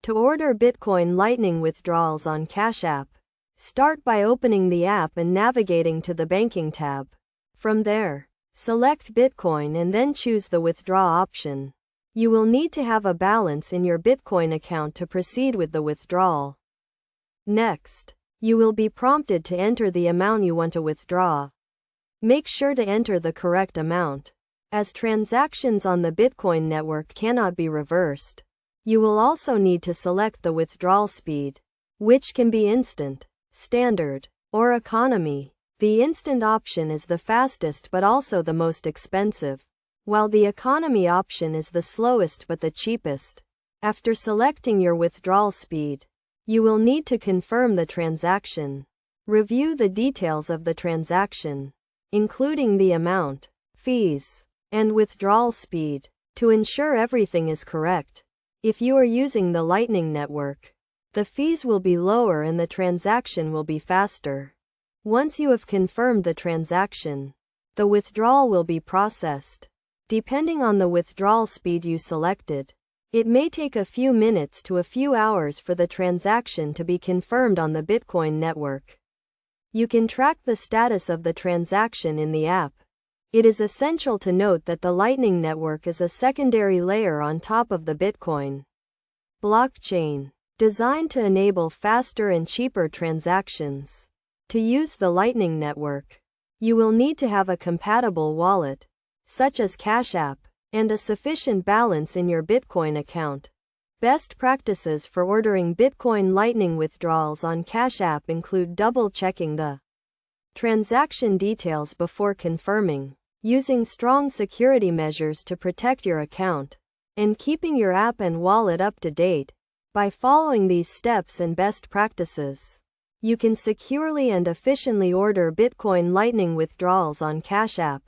To order Bitcoin Lightning withdrawals on Cash App, start by opening the app and navigating to the Banking tab. From there, select Bitcoin and then choose the Withdraw option. You will need to have a balance in your Bitcoin account to proceed with the withdrawal. Next, you will be prompted to enter the amount you want to withdraw. Make sure to enter the correct amount, as transactions on the Bitcoin network cannot be reversed. You will also need to select the withdrawal speed, which can be instant, standard, or economy. The instant option is the fastest but also the most expensive, while the economy option is the slowest but the cheapest. After selecting your withdrawal speed, you will need to confirm the transaction. Review the details of the transaction, including the amount, fees, and withdrawal speed, to ensure everything is correct. If you are using the Lightning Network, the fees will be lower and the transaction will be faster. Once you have confirmed the transaction, the withdrawal will be processed. Depending on the withdrawal speed you selected, it may take a few minutes to a few hours for the transaction to be confirmed on the Bitcoin network. You can track the status of the transaction in the app. It is essential to note that the Lightning Network is a secondary layer on top of the Bitcoin blockchain, designed to enable faster and cheaper transactions. To use the Lightning Network, you will need to have a compatible wallet, such as Cash App, and a sufficient balance in your Bitcoin account. Best practices for ordering Bitcoin Lightning withdrawals on Cash App include double-checking the transaction details before confirming, using strong security measures to protect your account, and keeping your app and wallet up to date. By following these steps and best practices, you can securely and efficiently order Bitcoin Lightning withdrawals on Cash App.